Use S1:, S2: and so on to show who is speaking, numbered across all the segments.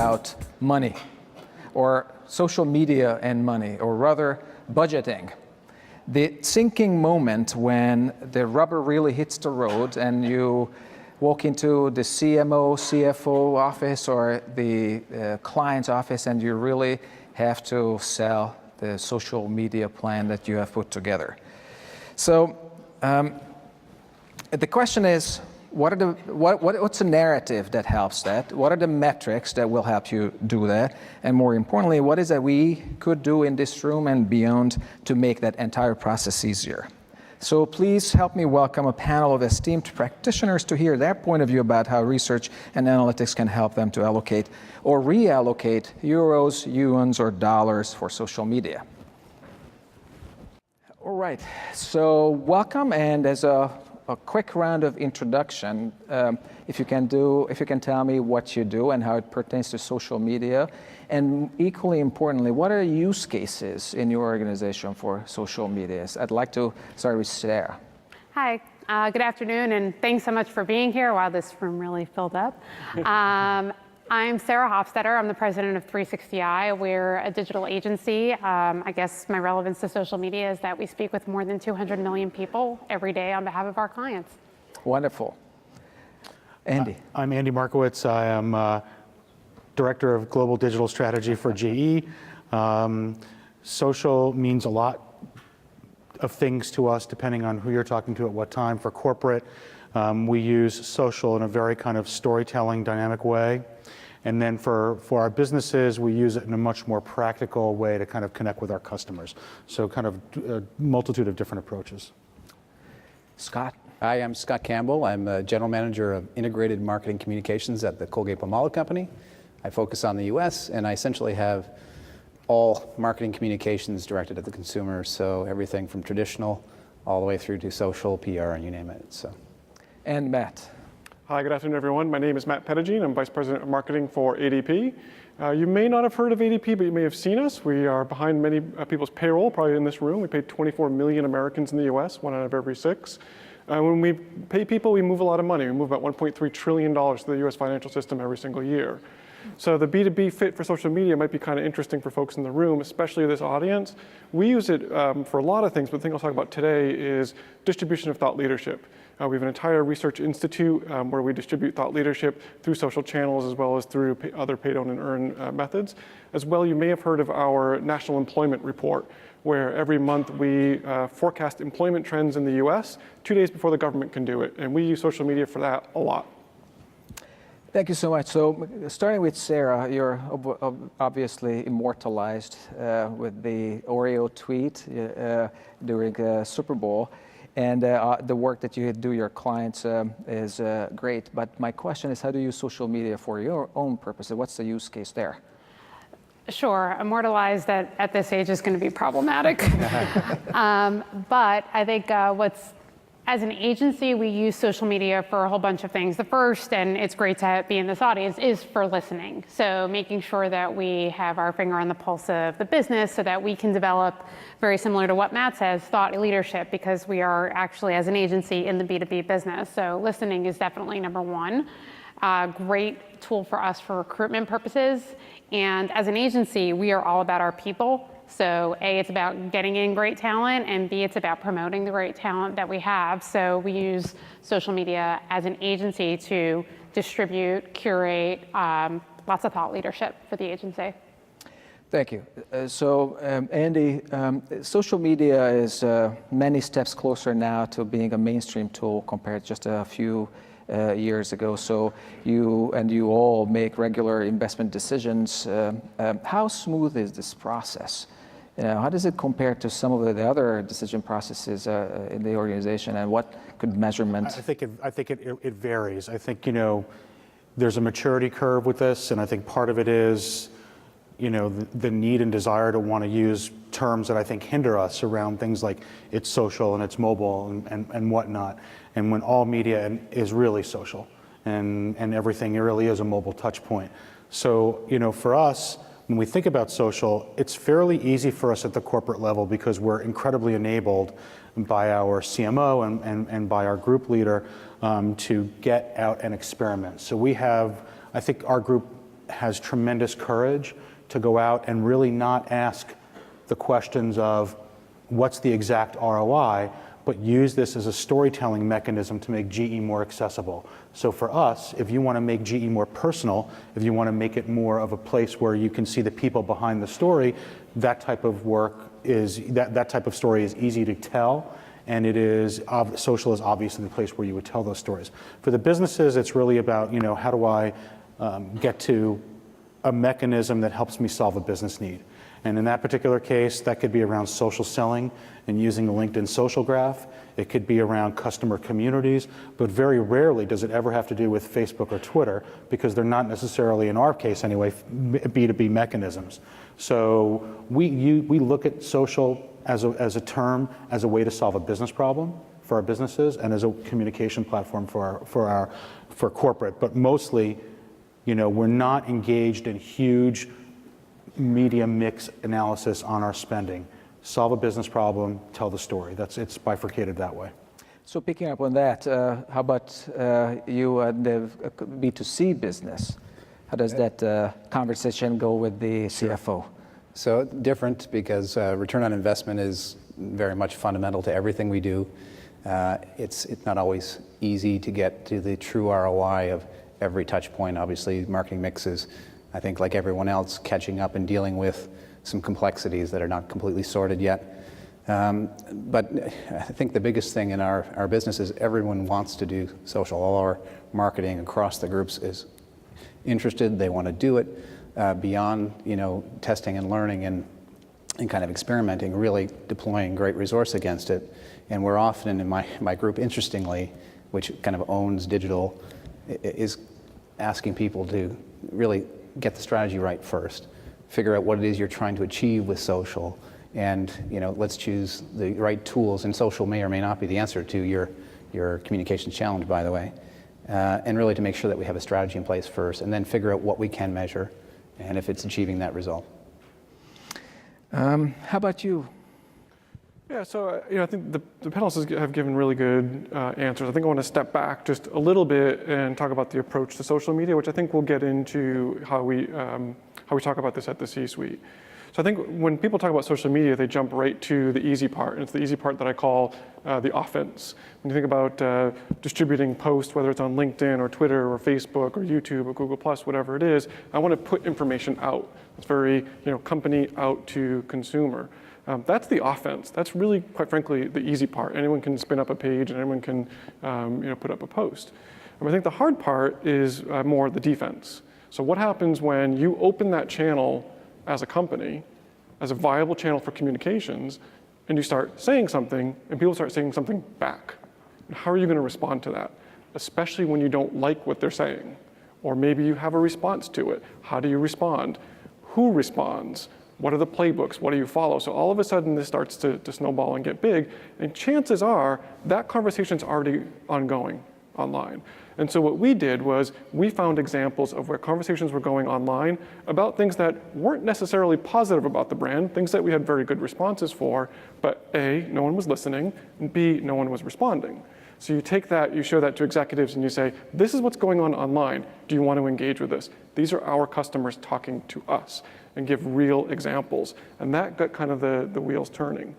S1: about money, or social media and money, or rather budgeting. The sinking moment when the rubber really hits the road and you walk into the CMO, CFO office or the client's office and you really have to sell the social media plan that you have put together. So the question is, what's the narrative that helps that? What are the metrics that will help you do that? And more importantly, what is that we could do in this room and beyond to make that entire process easier? So please help me welcome a panel of esteemed practitioners to hear their point of view about how research and analytics can help them to allocate or reallocate euros, yuans, or dollars for social media. All right, so welcome, and as a quick round of introduction, if you can tell me what you do and how it pertains to social media, and equally importantly, what are use cases in your organization for social media? I'd like to start with Sarah.
S2: Hi, good afternoon, and thanks so much for being here. Wow, this room really filled up. I'm Sarah Hofstetter. I'm the president of 360i. We're a digital agency. I guess my relevance to social media is that we speak with more than 200 million people every day on behalf of our clients.
S1: Wonderful. Andy.
S3: I'm Andy Markowitz. I am Director of Global Digital Strategy for GE. Social means a lot of things to us depending on who you're talking to at what time. For corporate, we use social in a very kind of storytelling, dynamic way. And then for our businesses, we use it in a much more practical way to kind of connect with our customers. So kind of a multitude of different approaches.
S1: Scott.
S4: Hi, I'm Scott Campbell. I'm a General Manager of Integrated Marketing Communications at the Colgate-Palmolive company. I focus on the US, and I essentially have all marketing communications directed at the consumer, so everything from traditional all the way through to social, PR, and you name it. So.
S1: And Matt.
S5: Hi, good afternoon, everyone. My name is Matt Petitjean. I'm Vice President of Marketing for ADP. You may not have heard of ADP, but you may have seen us. We are behind many people's payroll, probably in this room. We pay 24 million Americans in the US, 1 out of every 6. When we pay people, we move a lot of money. We move about $1.3 trillion to the US financial system every single year. So the B2B fit for social media might be kind of interesting for folks in the room, especially this audience. We use it for a lot of things, but the thing I'll talk about today is distribution of thought leadership. We have an entire research institute where we distribute thought leadership through social channels as well as through other pay-don't and earn methods. As well, you may have heard of our National Employment Report, where every month we forecast employment trends in the US 2 days before the government can do it. And we use social media for that a lot.
S1: Thank you so much. So starting with Sarah, you're obviously immortalized with the Oreo tweet during Super Bowl. And the work that you do your clients is great. But my question is, how do you use social media for your own purposes? What's the use case there?
S2: Sure, immortalized at this age is going to be problematic. But I think as an agency, we use social media for a whole bunch of things. The first, and it's great to be in this audience, is for listening. So making sure that we have our finger on the pulse of the business so that we can develop, very similar to what Matt says, thought leadership, because we are actually, as an agency, in the B2B business. So listening is definitely number one. Great tool for us for recruitment purposes. And as an agency, we are all about our people. So A, it's about getting in great talent, and B, it's about promoting the great talent that we have. So we use social media as an agency to distribute, curate, lots of thought leadership for the agency.
S1: Thank you. Andy, social media is many steps closer now to being a mainstream tool compared to just a few years ago. So you all make regular investment decisions. How smooth is this process? How does it compare to some of the other decision processes in the organization, and what could measurement?
S3: I think it varies. I think there's a maturity curve with this, and I think part of it is the need and desire to want to use terms that I think hinder us around things like it's social and it's mobile and whatnot. And when all media is really social and everything really is a mobile touch point. So for us, when we think about social, it's fairly easy for us at the corporate level because we're incredibly enabled by our CMO and by our group leader to get out and experiment. So we have, I think our group has tremendous courage to go out and really not ask the questions of what's the exact ROI, but use this as a storytelling mechanism to make GE more accessible. So for us, if you want to make GE more personal, if you want to make it more of a place where you can see the people behind the story, that type of work is, that type of story is easy to tell, and it is, social is obviously the place where you would tell those stories. For the businesses, it's really about, how do I get to a mechanism that helps me solve a business need. And in that particular case, that could be around social selling and using the LinkedIn social graph. It could be around customer communities, but very rarely does it ever have to do with Facebook or Twitter, because they're not necessarily, in our case anyway, B2B mechanisms. So we look at social as a term, as a way to solve a business problem for our businesses, and as a communication platform for corporate. But mostly, we're not engaged in huge media mix analysis on our spending. Solve a business problem, tell the story. It's bifurcated that way.
S1: So picking up on that, how about you and the B2C business? How does that conversation go with the CFO?
S4: So different, because return on investment is very much fundamental to everything we do. It's not always easy to get to the true ROI of every touch point. Obviously, marketing mix is, I think, like everyone else, catching up and dealing with some complexities that are not completely sorted yet. But I think the biggest thing in our business is everyone wants to do social. All our marketing across the groups is interested. They want to do it beyond, testing and learning and kind of experimenting, really deploying great resource against it. And we're often in my group, interestingly, which kind of owns digital, is asking people to really get the strategy right first. Figure out what it is you're trying to achieve with social, and let's choose the right tools. And social may or may not be the answer to your communications challenge, by the way. And really to make sure that we have a strategy in place first, and then figure out what we can measure, and if it's achieving that result.
S1: How about you?
S5: Yeah, so I think the panelists have given really good answers. I think I want to step back just a little bit and talk about the approach to social media, which I think we'll get into how we talk about this at the C-suite. So I think when people talk about social media, they jump right to the easy part, and it's the easy part that I call the offense. When you think about distributing posts, whether it's on LinkedIn or Twitter or Facebook or YouTube or Google+, whatever it is, I want to put information out. It's very company out to consumer. That's the offense. That's really, quite frankly, the easy part. Anyone can spin up a page and anyone can put up a post. And I think the hard part is more the defense. So what happens when you open that channel as a company, as a viable channel for communications, and you start saying something and people start saying something back? And how are you going to respond to that? Especially when you don't like what they're saying. Or maybe you have a response to it. How do you respond? Who responds? What are the playbooks? What do you follow? So all of a sudden this starts to snowball and get big, and chances are that conversation's already ongoing online. And so what we did was we found examples of where conversations were going online about things that weren't necessarily positive about the brand, things that we had very good responses for, but A, no one was listening, and B, no one was responding. So you take that, you show that to executives, and you say, this is what's going on online. Do you want to engage with this? These are our customers talking to us, and give real examples. And that got kind of the wheels turning.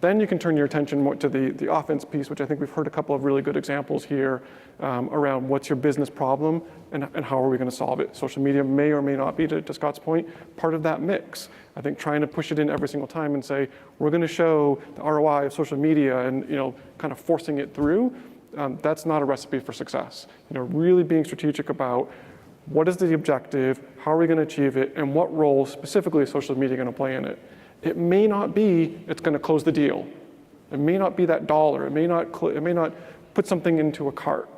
S5: Then you can turn your attention more to the offense piece, which I think we've heard a couple of really good examples here around what's your business problem and how are we going to solve it. Social media may or may not be, to Scott's point, part of that mix. I think trying to push it in every single time and say, we're going to show the ROI of social media and kind of forcing it through, that's not a recipe for success. Really being strategic about what is the objective, how are we going to achieve it, and what role specifically is social media going to play in it. It may not be it's going to close the deal. It may not be that dollar. It may not put something into a cart.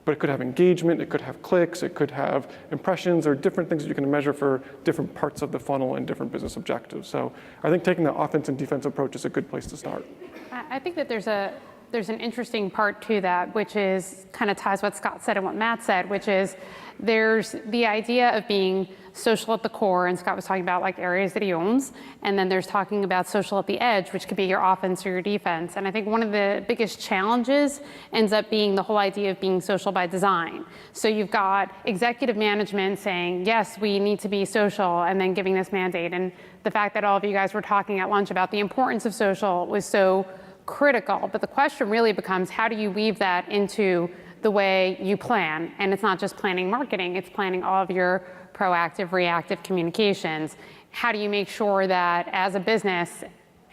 S5: But it could have engagement. It could have clicks. It could have impressions, or different things that you can measure for different parts of the funnel and different business objectives. So I think taking the offense and defense approach is a good place to start.
S2: I think that there's an interesting part to that, which is kind of ties what Scott said and what Matt said, which is there's the idea of being social at the core, and Scott was talking about like areas that he owns, and then there's talking about social at the edge, which could be your offense or your defense. And I think one of the biggest challenges ends up being the whole idea of being social by design. So you've got executive management saying, yes, we need to be social, and then giving this mandate. And the fact that all of you guys were talking at lunch about the importance of social was so critical. But the question really becomes, how do you weave that into the way you plan? And it's not just planning marketing, it's planning all of your proactive, reactive communications. How do you make sure that as a business,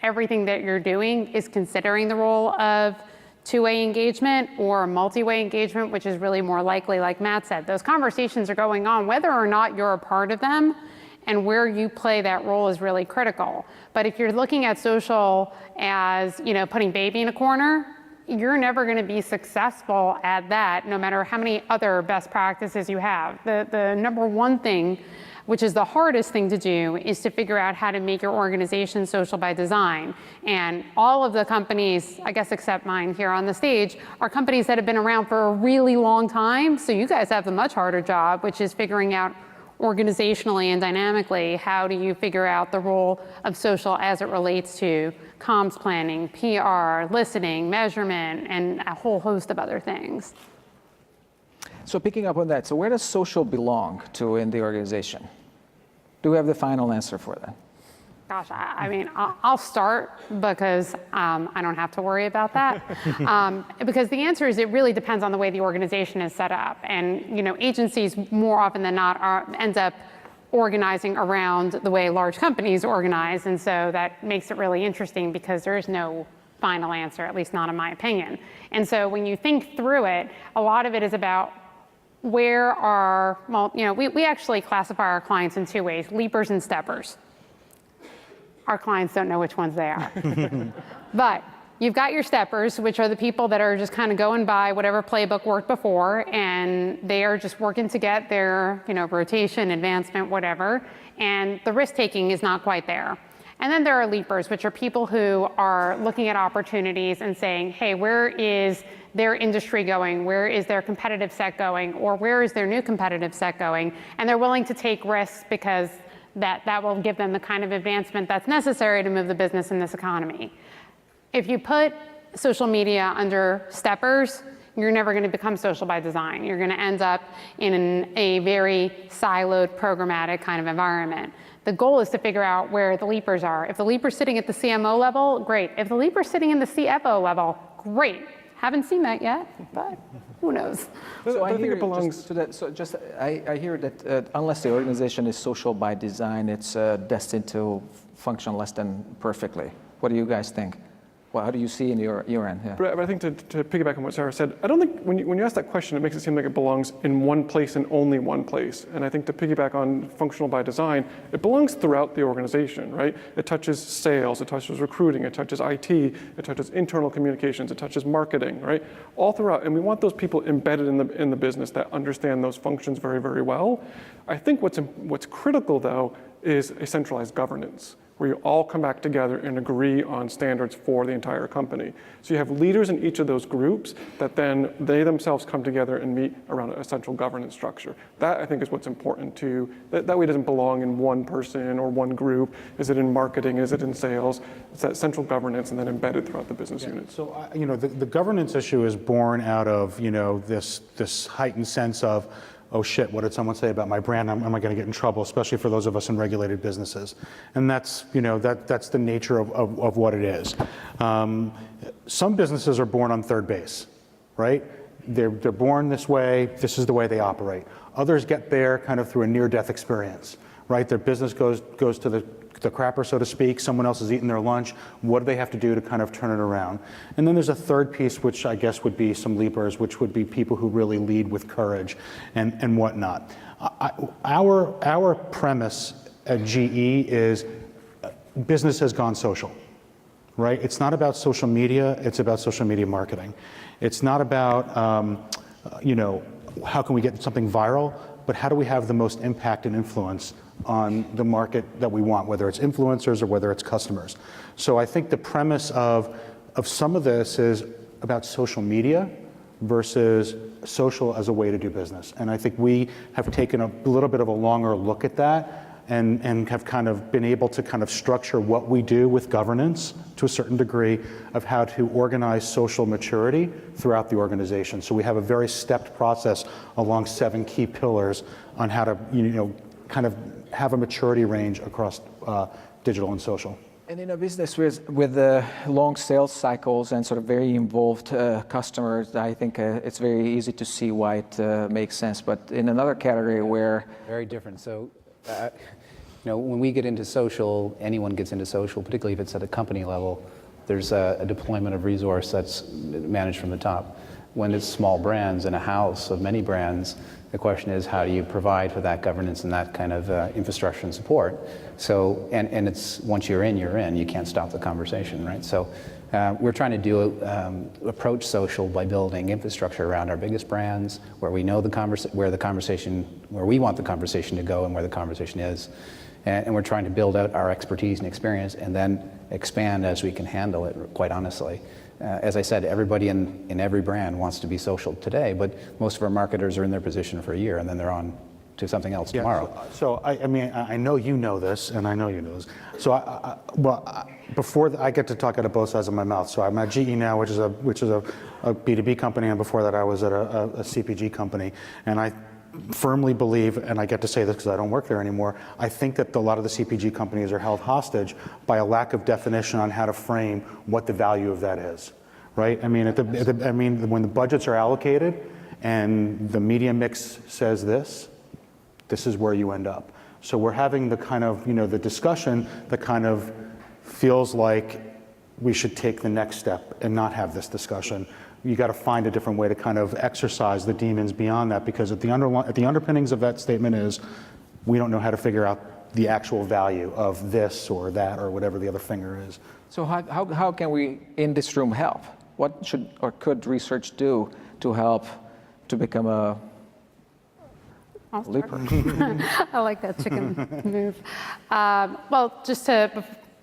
S2: everything that you're doing is considering the role of two-way engagement or multi-way engagement, which is really more likely, like Matt said. Those conversations are going on, whether or not you're a part of them, and where you play that role is really critical. But if you're looking at social as, putting baby in a corner, you're never going to be successful at that, no matter how many other best practices you have. The number one thing, which is the hardest thing to do, is to figure out how to make your organization social by design. And all of the companies, I guess except mine here on the stage, are companies that have been around for a really long time. So you guys have the much harder job, which is figuring out organizationally and dynamically, how do you figure out the role of social as it relates to comms planning, PR, listening, measurement, and a whole host of other things.
S1: So picking up on that, so where does social belong to in the organization? Do we have the final answer for that?
S2: Gosh, I mean, I'll start because I don't have to worry about that. Because the answer is it really depends on the way the organization is set up. And agencies more often than not end up organizing around the way large companies organize. And so that makes it really interesting because there is no final answer, at least not in my opinion. And so when you think through it, a lot of it is about where are, we actually classify our clients in two ways, leapers and steppers. Our clients don't know which ones they are. But you've got your steppers, which are the people that are just kind of going by whatever playbook worked before, and they are just working to get their rotation, advancement, whatever, and the risk-taking is not quite there. And then there are leapers, which are people who are looking at opportunities and saying, hey, where is their industry going? Where is their competitive set going? Or where is their new competitive set going? And they're willing to take risks because that will give them the kind of advancement that's necessary to move the business in this economy. If you put social media under steppers, you're never going to become social by design. You're going to end up in a very siloed, programmatic kind of environment. The goal is to figure out where the leapers are. If the leaper's sitting at the CMO level, great. If the leaper's sitting in the CFO level, great. Haven't seen that yet, but who knows?
S1: So
S5: I think it belongs
S1: to that. So I hear that unless the organization is social by design, it's destined to function less than perfectly. What do you guys think? Well, how do you see in your end? Yeah.
S5: But I think to piggyback on what Sarah said, I don't think when you ask that question, it makes it seem like it belongs in one place and only one place. And I think to piggyback on functional by design, it belongs throughout the organization, right? It touches sales, it touches recruiting, it touches IT, it touches internal communications, it touches marketing, right? All throughout, and we want those people embedded in the business that understand those functions very, very well. I think what's critical though is a centralized governance, where you all come back together and agree on standards for the entire company. So you have leaders in each of those groups that then they themselves come together and meet around a central governance structure. That I think is what's important too. That way it doesn't belong in one person or one group. Is it in marketing? Is it in sales? It's that central governance and then embedded throughout the business units.
S3: So, the governance issue is born out of, this heightened sense of, oh shit, what did someone say about my brand? Am I going to get in trouble, especially for those of us in regulated businesses? And that's, that's the nature of what it is. Some businesses are born on third base, right? They're born this way, this is the way they operate. Others get there kind of through a near-death experience, right? Their business goes to the crapper, so to speak. Someone else is eating their lunch. What do they have to do to kind of turn it around? And then there's a third piece, which I guess would be some leapers, which would be people who really lead with courage and whatnot. Our premise at GE is business has gone social, right? It's not about social media. It's about social media marketing. It's not about, how can we get something viral, but how do we have the most impact and influence on the market that we want, whether it's influencers or whether it's customers. So I think the premise of some of this is about social media, versus social as a way to do business. And I think we have taken a little bit of a longer look at that and have kind of been able to kind of structure what we do with governance to a certain degree of how to organize social maturity throughout the organization. So we have a very stepped process along 7 key pillars on how to, kind of have a maturity range across digital and social.
S1: And in a business with long sales cycles and sort of very involved customers, I think it's very easy to see why it makes sense. But in another category where...
S4: Very different. So, when we get into social, anyone gets into social, particularly if it's at a company level, there's a deployment of resource that's managed from the top. When it's small brands in a house of many brands, the question is, how do you provide for that governance and that kind of infrastructure and support? So, and it's, once you're in, you can't stop the conversation, right? So we're trying to approach social by building infrastructure around our biggest brands, where we know where we want the conversation to go and where the conversation is. And we're trying to build out our expertise and experience and then expand as we can handle it, quite honestly. As I said, everybody in every brand wants to be social today, but most of our marketers are in their position for a year and then they're on to something else tomorrow.
S3: So I know you know this, and I know you know this. So, before I get to talk out of both sides of my mouth. So I'm at GE now, which is a B2B company, and before that I was at a CPG company, and I firmly believe, and I get to say this because I don't work there anymore, I think that a lot of the CPG companies are held hostage by a lack of definition on how to frame what the value of that is, right? I mean, when the budgets are allocated and the media mix says this is where you end up. So we're having the kind of, the discussion that kind of feels like we should take the next step and not have this discussion. You got to find a different way to kind of exercise the demons beyond that, because at the underpinnings of that statement is, we don't know how to figure out the actual value of this or that or whatever the other finger is.
S1: So how can we in this room help? What should or could research do to help to become a leaper?
S2: I like that chicken move.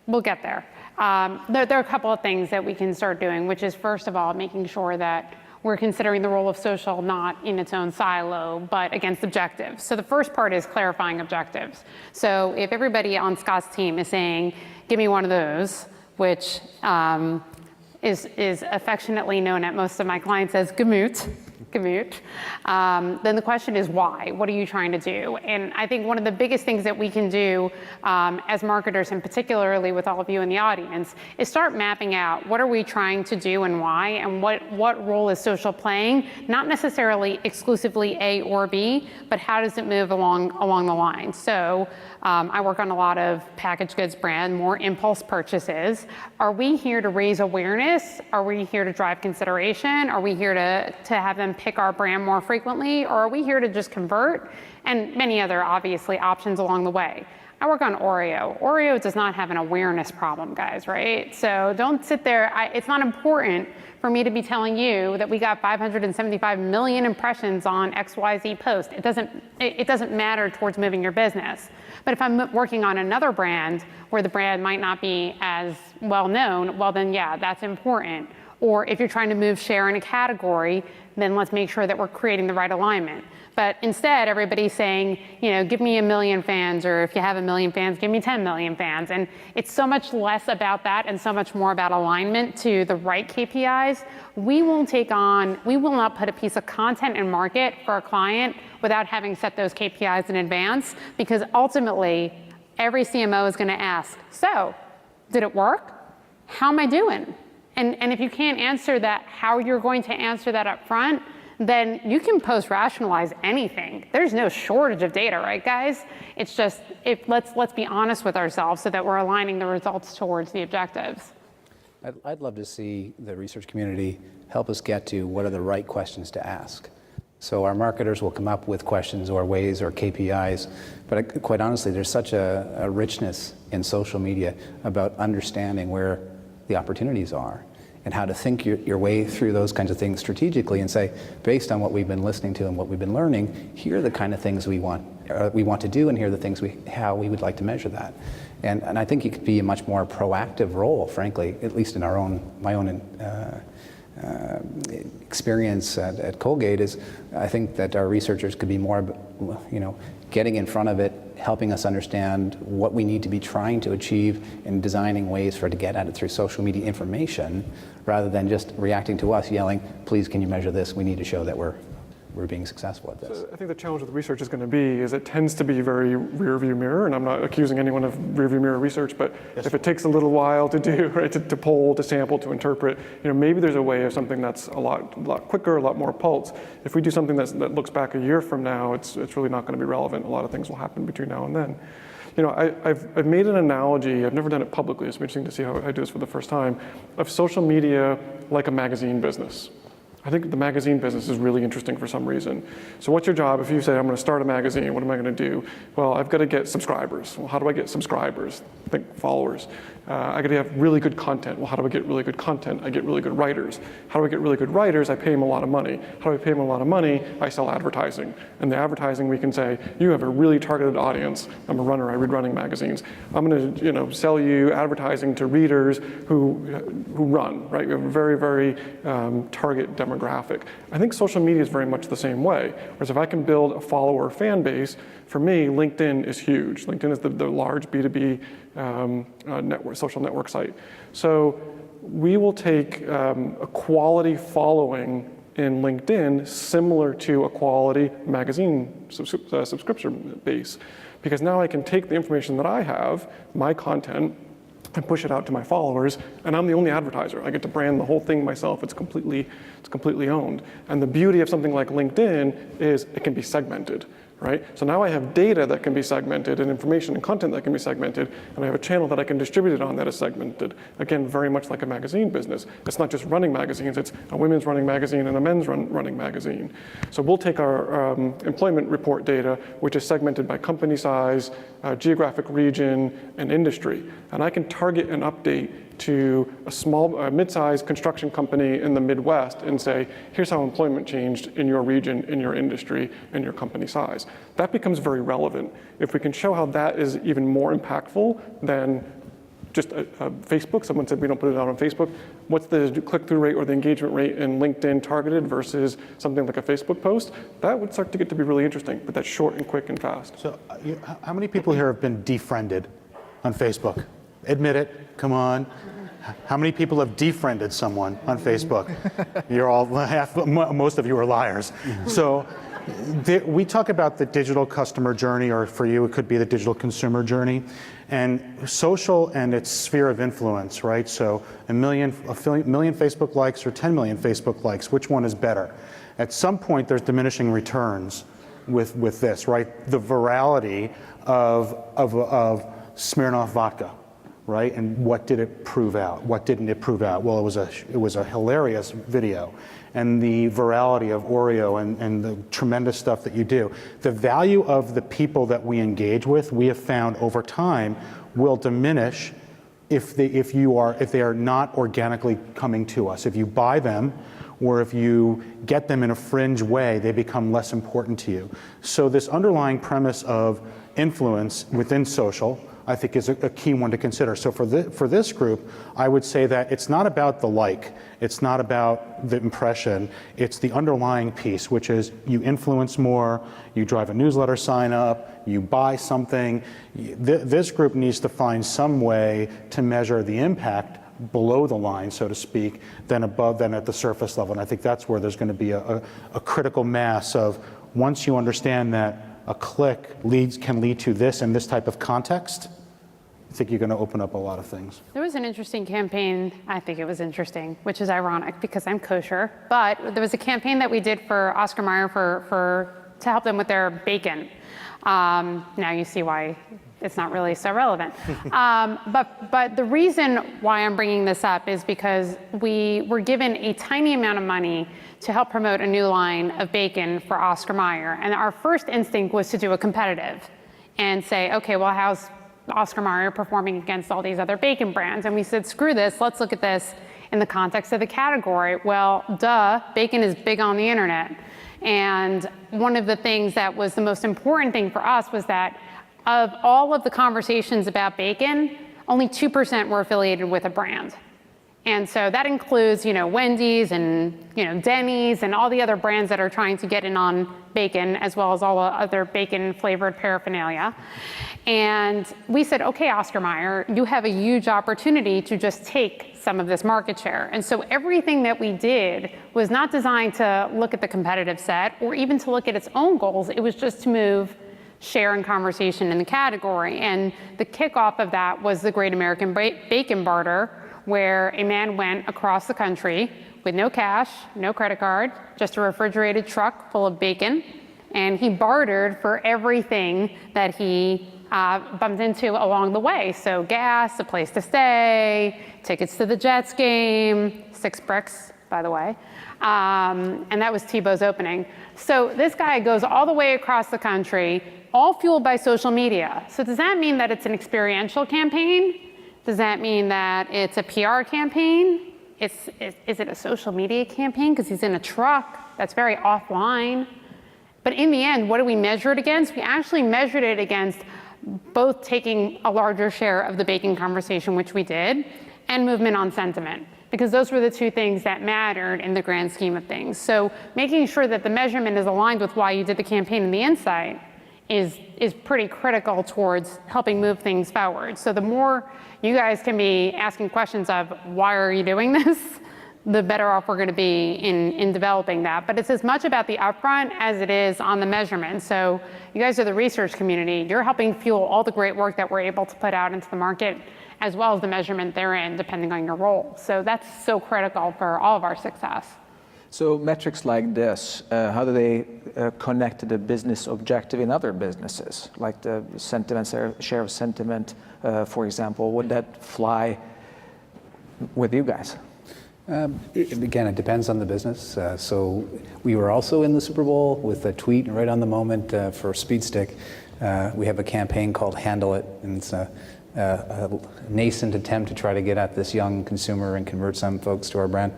S2: We'll get there. There are a couple of things that we can start doing, which is, first of all, making sure that we're considering the role of social not in its own silo, but against objectives. So the first part is clarifying objectives. So if everybody on Scott's team is saying, give me one of those, which is affectionately known at most of my clients as Gemüt, then the question is why? What are you trying to do? And I think one of the biggest things that we can do as marketers, and particularly with all of you in the audience, is start mapping out what are we trying to do and why, and what role is social playing, not necessarily exclusively A or B, but how does it move along the line. So I work on a lot of packaged goods brand, more impulse purchases. Are we here to raise awareness? Are we here to drive consideration? Are we here to have them pick our brand more frequently? Or are we here to just convert? And many other, obviously, options along the way. I work on Oreo. Oreo does not have an awareness problem, guys, right? So don't sit there. It's not important for me to be telling you that we got 575 million impressions on XYZ post. It doesn't matter towards moving your business. But if I'm working on another brand where the brand might not be as well known, well then yeah, that's important. Or if you're trying to move share in a category, then let's make sure that we're creating the right alignment. But instead, everybody's saying, give me 1 million fans, or if you have 1 million fans, give me 10 million fans. And it's so much less about that and so much more about alignment to the right KPIs. We will not put a piece of content in market for a client without having set those KPIs in advance, because ultimately, every CMO is going to ask, so, did it work? How am I doing? And if you can't answer that, how you're going to answer that up front, then you can post-rationalize anything. There's no shortage of data, right, guys? It's just, let's be honest with ourselves so that we're aligning the results towards the objectives.
S4: I'd love to see the research community help us get to what are the right questions to ask. So our marketers will come up with questions or ways or KPIs, but quite honestly, there's such a richness in social media about understanding where the opportunities are and how to think your way through those kinds of things strategically and say, based on what we've been listening to and what we've been learning, here are the kind of things we want to do, and here are the things how we would like to measure that. And I think it could be a much more proactive role, frankly, at least in my own experience at Colgate is I think that our researchers could be more, getting in front of it, helping us understand what we need to be trying to achieve and designing ways for it to get at it through social media information, rather than just reacting to us yelling, please can you measure this, we need to show that we're being successful at this.
S5: So I think the challenge with research is going to be is it tends to be very rear view mirror, and I'm not accusing anyone of rear view mirror research, but if it takes a little while to do, right, to poll, to sample, to interpret, maybe there's a way of something that's a lot quicker, a lot more pulse. If we do something that looks back a year from now, it's really not going to be relevant. A lot of things will happen between now and then. I've made an analogy, I've never done it publicly, it's interesting to see how I do this for the first time, of social media like a magazine business. I think the magazine business is really interesting for some reason. So what's your job? If you say, I'm going to start a magazine, what am I going to do? Well, I've got to get subscribers. Well, how do I get subscribers? Think followers. I got to have really good content. Well, how do I get really good content? I get really good writers. How do I get really good writers? I pay them a lot of money. How do I pay them a lot of money? I sell advertising. And the advertising, we can say, you have a really targeted audience. I'm a runner, I read running magazines. I'm going to sell you advertising to readers who run, right? We have a very, very target demographic. I think social media is very much the same way. Whereas if I can build a follower fan base, for me, LinkedIn is huge. LinkedIn is the large B2B social network site. So we will take a quality following in LinkedIn similar to a quality magazine subscription base. Because now I can take the information that I have, my content, and push it out to my followers, and I'm the only advertiser. I get to brand the whole thing myself. It's completely owned. And the beauty of something like LinkedIn is it can be segmented, right? So now I have data that can be segmented and information and content that can be segmented, and I have a channel that I can distribute it on that is segmented. Again, very much like a magazine business. It's not just running magazines, it's a women's running magazine and a men's running magazine. So we'll take our employment report data, which is segmented by company size, geographic region, and industry. And I can target an update to a small, mid-sized construction company in the Midwest and say, here's how employment changed in your region, in your industry, and your company size. That becomes very relevant. If we can show how that is even more impactful than just Facebook, someone said we don't put it out on Facebook, what's the click-through rate or the engagement rate in LinkedIn targeted versus something like a Facebook post, that would start to get to be really interesting, but that's short and quick and fast.
S3: So how many people here have been defriended on Facebook? Admit it, come on. How many people have defriended someone on Facebook? You're all, most of you are liars. So we talk about the digital customer journey, or for you, it could be the digital consumer journey, and social and its sphere of influence, right? So a million Facebook likes or 10 million Facebook likes, which one is better? At some point, there's diminishing returns with this, right? The virality of Smirnoff vodka. Right, and what did it prove out? What didn't it prove out? Well, it was a hilarious video, and the virality of Oreo and the tremendous stuff that you do. The value of the people that we engage with, we have found over time, will diminish if they are not organically coming to us. If you buy them, or if you get them in a fringe way, they become less important to you. So this underlying premise of influence within social, I think, is a key one to consider. So for this group, I would say that it's not about the like, it's not about the impression, it's the underlying piece, which is you influence more, you drive a newsletter sign up, you buy something. This group needs to find some way to measure the impact below the line, so to speak, than at the surface level. And I think that's where there's going to be a critical mass of, once you understand that a click can lead to this in this type of context, I think you're going to open up a lot of things.
S2: There was an interesting campaign, I think it was interesting, which is ironic because I'm kosher, but there was a campaign that we did for Oscar Mayer to help them with their bacon. Now you see why it's not really so relevant. But the reason why I'm bringing this up is because we were given a tiny amount of money to help promote a new line of bacon for Oscar Mayer. And our first instinct was to do a competitive and say, okay, well, how's Oscar Mayer performing against all these other bacon brands? And we said, screw this, let's look at this in the context of the category. Well, duh, bacon is big on the internet. And one of the things that was the most important thing for us was that of all of the conversations about bacon, only 2% were affiliated with a brand. And so that includes, Wendy's and, Denny's and all the other brands that are trying to get in on bacon, as well as all the other bacon-flavored paraphernalia. And we said, okay, Oscar Mayer, you have a huge opportunity to just take some of this market share. And so everything that we did was not designed to look at the competitive set or even to look at its own goals. It was just to move share and conversation in the category. And the kickoff of that was the Great American Bacon Barter, where a man went across the country with no cash, no credit card, just a refrigerated truck full of bacon, and he bartered for everything that he bumped into along the way. So gas, a place to stay, tickets to the Jets game, 6 bricks, by the way, and that was Tebow's opening. So this guy goes all the way across the country, all fueled by social media. So does that mean that it's an experiential campaign? Does that mean that it's a PR campaign? Is it a social media campaign? Because he's in a truck that's very offline. But in the end, what do we measure it against? We actually measured it against both taking a larger share of the bacon conversation, which we did, and movement on sentiment, because those were the two things that mattered in the grand scheme of things. So making sure that the measurement is aligned with why you did the campaign and the insight is pretty critical towards helping move things forward. So the more you guys can be asking questions of why are you doing this, the better off we're going to be in developing that. But it's as much about the upfront as it is on the measurement. So you guys are the research community. You're helping fuel all the great work that we're able to put out into the market, as well as the measurement therein, depending on your role. So that's so critical for all of our success.
S1: So metrics like this, how do they connect to the business objective in other businesses, like the sentiment, share of sentiment, for example? Would that fly with you guys?
S4: Again, it depends on the business. So we were also in the Super Bowl with a tweet right on the moment for Speed Stick. We have a campaign called Handle It, and it's a nascent attempt to try to get at this young consumer and convert some folks to our brand.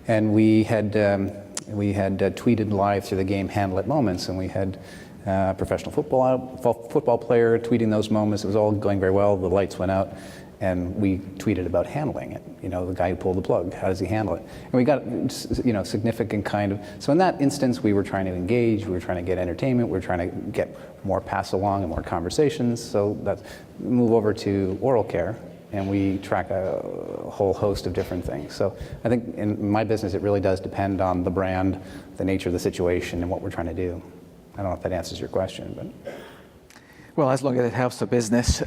S4: And we had tweeted live through the game Handle It moments, and we had a professional football player tweeting those moments. It was all going very well. The lights went out, and we tweeted about handling it. The guy who pulled the plug, how does he handle it? And we got significant kind of. So in that instance, we were trying to engage. We were trying to get entertainment. We were trying to get more pass along and more conversations. So that's move over to oral care. And we track a whole host of different things. So I think in my business, it really does depend on the brand, the nature of the situation, and what we're trying to do. I don't know if that answers your question, but.
S1: Well, as long as it helps the business.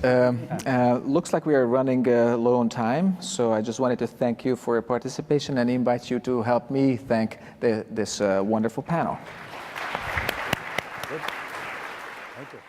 S1: Looks like we are running low on time, so I just wanted to thank you for your participation and invite you to help me thank this wonderful panel.
S4: Good. Thank you.